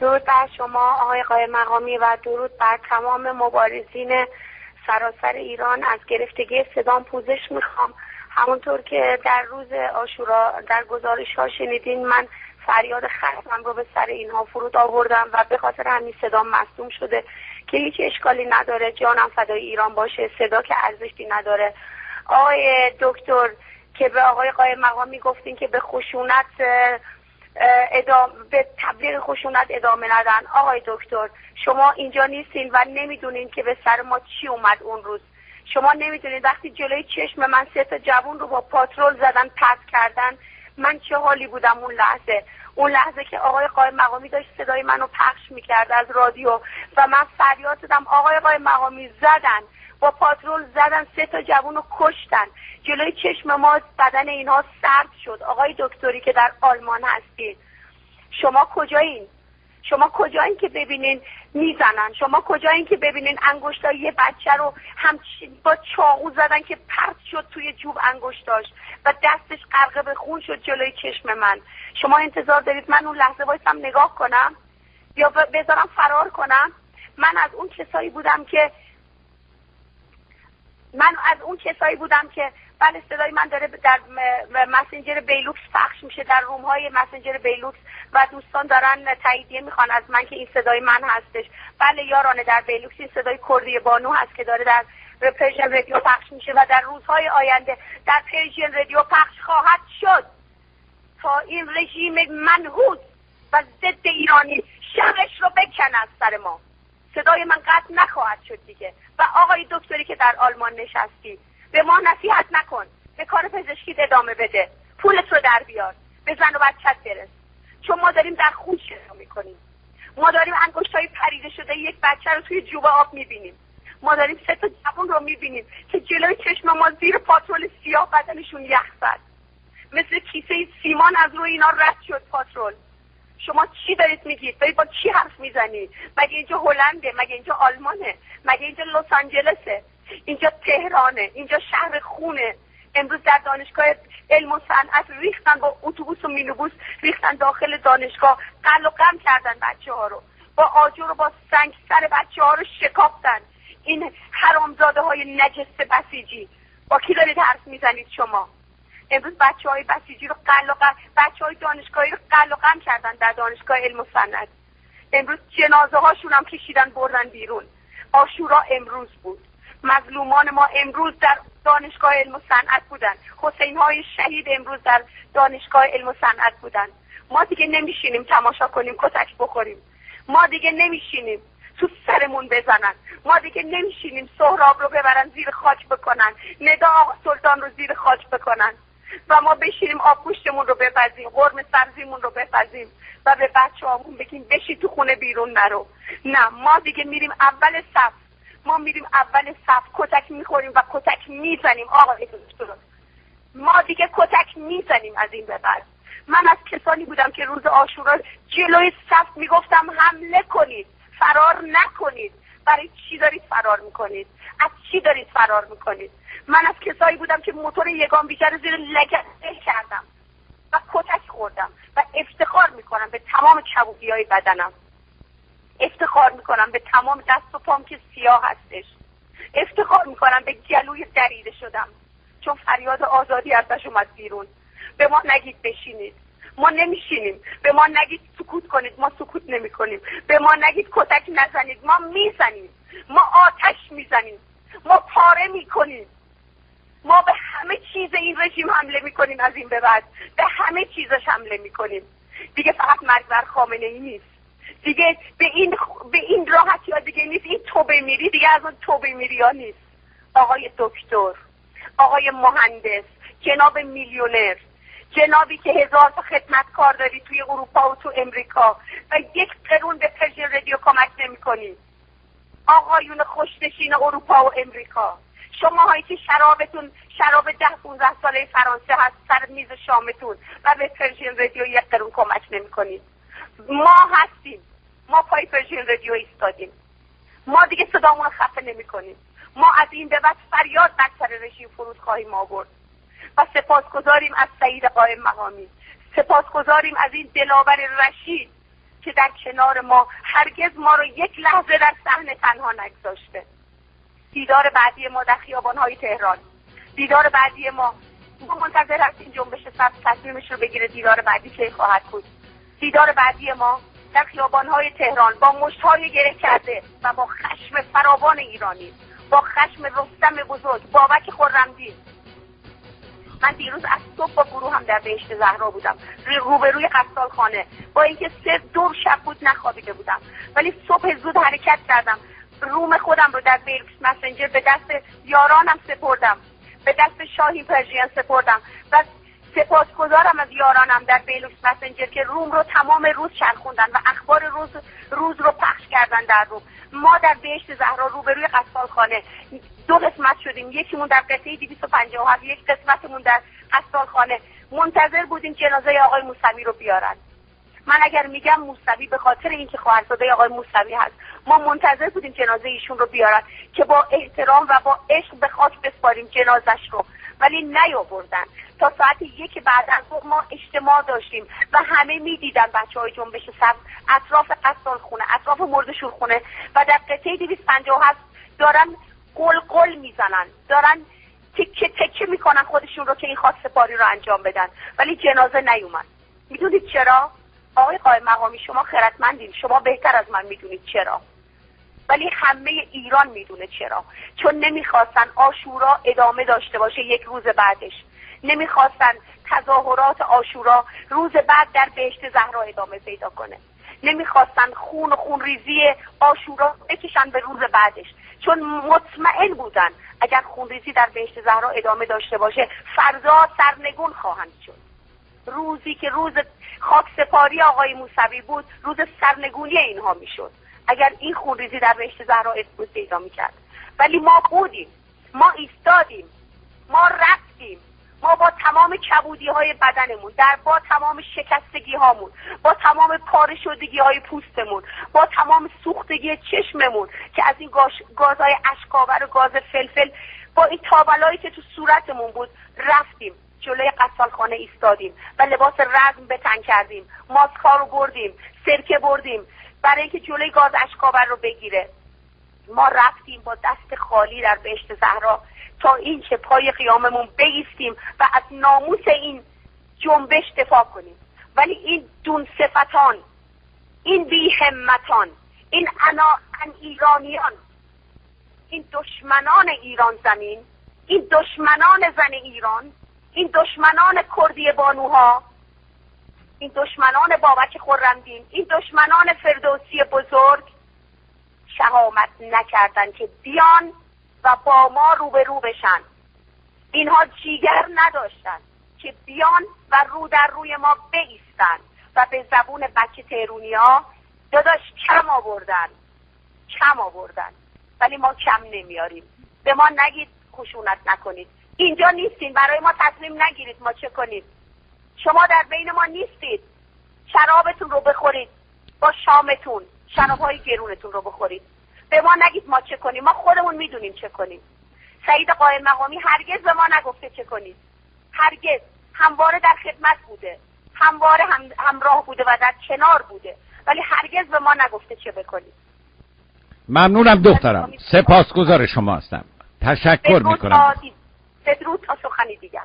درود بر شما آقای قائم مقامی و درود بر تمام مبارزین سراسر ایران. از گرفتگی صدام پوزش میخوام. همونطور که در روز عاشورا در گزارش ها شنیدین، من فریاد خشمم رو به سر اینها فرود آوردم و به خاطر همین صدام مصدوم شده که هیچ اشکالی نداره. جانم فدای ایران باشه، صدا که ارزشی نداره. آقای دکتر که به آقای قائم مقامی گفتین که به خشونت به تبلیغ خشونت ادامه ندن. آقای دکتر شما اینجا نیستین و نمیدونین که به سر ما چی اومد اون روز. شما نمیدونین وقتی جلوی چشم من 3 تا جوون رو با پاترول زدن، پرت کردن، من چه حالی بودم اون لحظه که آقای قائم مقامی داشت صدای منو پخش میکرد از رادیو و من فریاد زدم آقای قائم مقامی زدن، با پاترول زدن، 3 تا جوون رو کشتن جلوی چشم ما، بدن اینها سرد شد. آقای دکتری که در آلمان هستید، شما کجایین؟ شما کجایین که ببینین میزنن؟ شما کجایین که ببینین انگشتای یه بچه رو با چاقو زدن که پرت شد توی جوب انگشتاش و دستش غرق به خون شد جلوی چشم من؟ شما انتظار دارید من اون لحظه وایسم نگاه کنم یا بذارم فرار کنم؟ من از اون کسایی بودم که بله صدای من داره در مسنجر بیلوکس پخش میشه، در روم های مسنجر بیلوکس و دوستان دارن تاییدیه میخوان از من که این صدای من هستش. بله یارانه، در بیلوکس این صدای کردی بانو هست که داره در پرژن رادیو پخش میشه و در روزهای آینده در پرژن رادیو پخش خواهد شد تا این رژیم منحوس و ضد ایرانی شرش رو بکن از سر ما. صدای من قطع نخواهد شد دیگه. و آقای دکتری که در آلمان نشستی، به ما نصیحت نکن، به کار پزشکی ادامه بده، پولت رو در بیار، به زن و بچت برس، چون ما داریم در خون شنا میکنیم. ما داریم انگشتای پریده شده یک بچه رو توی جوب آب میبینیم. ما داریم 3 تا جوان رو میبینیم که جلوی چشم ما زیر پاترول سیاه بدنشون یخ زد، مثل کیسه سیمان از روی اینا رد شد پاترول. شما چی دارید میگید؟ دارید با چی حرف میزنید؟ مگه اینجا هلنده؟ مگه اینجا آلمانه؟ مگه اینجا لس آنجلسه؟ اینجا تهرانه، اینجا شهر خونه. امروز در دانشگاه علم و صنعت ریختن، با اتوبوس و مینیبوس ریختن داخل دانشگاه، قل و قم کردن بچه ها رو، با آجر و با سنگ سر بچه ها رو شکافتن. این حرامزاده های نجس بسیجی، با کی دارید حرف میزنید شما؟ امروز بچه‌های بسیجی رو بچه‌های دانشگاهی رو قل و قم کردن در دانشگاه علم و صنعت. امروز جنازه هاشون هم کشیدن بردن بیرون. عاشورا امروز بود. مظلومان ما امروز در دانشگاه علم و صنعت بودن. حسین های شهید امروز در دانشگاه علم و صنعت بودن. ما دیگه نمیشینیم تماشا کنیم کتک بخوریم. ما دیگه نمیشینیم تو سرمون بزنن. ما دیگه نمیشینیم سهراب رو ببرن زیر خاک بکنن، ندا آقا سلطان رو زیر خاک بکنن و ما بشینیم آب گوشتمون رو بپزیم، قرمه سبزیمون رو بپزیم و به بچه‌هامون بگیم بشی تو خونه بیرون نرو. نه، ما دیگه میریم اول صف. کتک میخوریم و کتک میزنیم. آقای دکتر، ما دیگه کتک میزنیم از این به بعد. من از کسانی بودم که روز عاشورا جلوی صف میگفتم حمله کنید، فرار نکنید. برای چی دارید فرار میکنید؟ از چی دارید فرار میکنید؟ من از کسایی بودم که موتور یگان بیشتر زیر لگد کردم و کتک خوردم و افتخار میکنم به تمام کبودی‌های بدنم، افتخار میکنم به تمام دست و پام که سیاه هستش، افتخار میکنم به گلوی دریده شدم چون فریاد آزادی ازش اومد بیرون. به ما نگید بشینید، ما نمیشینیم. به ما نگید سکوت کنید، ما سکوت نمی کنیم. به ما نگید کتک نزنید، ما میزنیم. ما آتش میزنیم، ما پاره میکنیم. ما به همه چیز این رژیم حمله میکنیم. از این به بعد به همه چیزش حمله میکنیم. دیگه فقط مرگ بر خامنه ای نیست، دیگه به این راحتی ها دیگه نیست. این توبه میری دیگه از اون توبه میری ها نیست. آقای دکتر، آقای مهندس، جناب میلیونر، جنابی که 1000 تا خدمتکار داری توی اروپا و تو امریکا و 1 قرون به پرژن رادیو کمک نمی کنی. آقایون خوشنشین اروپا و امریکا، شما هایی که شراب 10-15 ساله فرانسه هست سر میز شامتون و به پرژن رادیو 1 قرون کمک نمی کنید. ما هستیم، ما پای پرژن رادیو ایستادیم. ما دیگه صدامون رو خفه نمی کنیم. ما از این به بعد فریاد بر سر رژیم فرود خواهیم آورد و سپاسگزاریم از سعید قائم مقامی، سپاسگزاریم از این دلاور رشید که در کنار ما هرگز ما رو یک لحظه در صحنه تنها نگذاشته. دیدار بعدی ما در خیابان‌های تهران، دیدار بعدی ما منتظر هستیم جنبش سبز تصمیمش رو بگیره دیدار بعدی چه خواهد بود. دیدار بعدی ما در خیابان‌های تهران با مشت‌های گره کرده و با خشم فراوان ایرانی، با خشم رستم بزرگ، بابک خرمدین. من دیروز از صبح با گروه هم در بهشت زهرا بودم، روبروی قصالخانه، با اینکه 3 دور شب بود نخوابیده بودم، ولی صبح زود حرکت کردم. روم خودم رو در بیلوکس مسنجر به دست یارانم سپردم، به دست شاهین پرژین سپردم و سپاسگزارم از یارانم در بیلوکس مسنجر که روم رو تمام روز چرخوندن و اخبار روز رو پخش کردن در روم. ما در بهشت زهرا روبروی قصالخانه 2 قسمت شدیم، یکیمون در قطعه 257، یک قسمتمون در قصالخانه. منتظر بودیم جنازه آقای موسوی رو بیارن. من اگر میگم موسوی به خاطر اینکه خواهرزاده آقای موسوی هست، ما منتظر بودیم جنازه ایشون رو بیارن که با احترام و با عشق به خاک بسپاریم جنازش رو، ولی نیاوردن. تا ساعت 1 بعد از ظهر ما اجتماع داشتیم و همه میدیدن بچهای جنبش سبز اطراف قصالخونه، اطراف مرده‌شورخونه و در قطعه 257 دارن قلقل میزنن، دارن تکه تکه میکنن خودشون رو که این خواسته‌پاری رو انجام بدن، ولی جنازه نیومد. میدونید چرا؟ آقای قائم مقامی شما خردمندین، شما بهتر از من میدونید چرا، ولی همه ایران میدونه چرا. چون نمیخواستن عاشورا ادامه داشته باشه یک روز بعدش، نمیخواستن تظاهرات عاشورا روز بعد در بهشت زهرا ادامه پیدا کنه، نمیخواستن خون و خونریزی عاشورا بکشن به روز بعدش، چون مطمئن بودن اگر خونریزی در بهشت زهرا ادامه داشته باشه فردا سرنگون خواهند شد. روزی که روز خاکسپاری آقای موسوی بود روز سرنگونی اینها میشد اگر این خونریزی در بهشت زهرا ادامه پیدا میکرد. ولی ما بودیم، ما ایستادیم، ما رفتیم، ما با تمام کبودی های بدنمون، با تمام شکستگی هامون، با تمام پاره شدگی های پوستمون، با تمام سوختگی چشممون که از این گازهای اشک‌آور و گاز فلفل، با این تابلایی که تو صورتمون بود رفتیم جلوی قصالخانه ایستادیم و لباس رزم به تن کردیم، ماسک‌ها رو بردیم، سرکه بردیم برای اینکه جلوی گاز اشک‌آور رو بگیره. ما رفتیم با دست خالی در بهشت زهرا تا اینکه پای قیاممون بایستیم و از ناموس این جنبش دفاع کنیم. ولی این دون صفتان، این بی همتان، این ایرانیان، این دشمنان ایران زمین، این دشمنان زن ایران، این دشمنان کردی بانوها، این دشمنان بابک خرمدین، این دشمنان فردوسی بزرگ شهامت نکردن که بیان و با ما روبرو بشن. اینها جیگر نداشتن که بیان و رو در روی ما بایستن و به زبون بچه تهرونیا داداش کم آوردن، ولی ما کم نمیاریم. به ما نگید خشونت نکنید، اینجا نیستین، برای ما تصمیم نگیرید ما چه کنید. شما در بین ما نیستید، شرابتون رو بخورید، با شامتون شرابهای گرونتون رو بخورید. به ما نگید ما چه کنیم، ما خودمون میدونیم چه کنیم. سعید قائم مقامی هرگز به ما نگفته چه کنید، هرگز. همواره در خدمت بوده، همواره همراه بوده و در کنار بوده، ولی هرگز به ما نگفته چه بکنید. ممنونم دخترم، سپاسگزار شما هستم، تشکر میکنم. بدرود تا سخنی دیگر.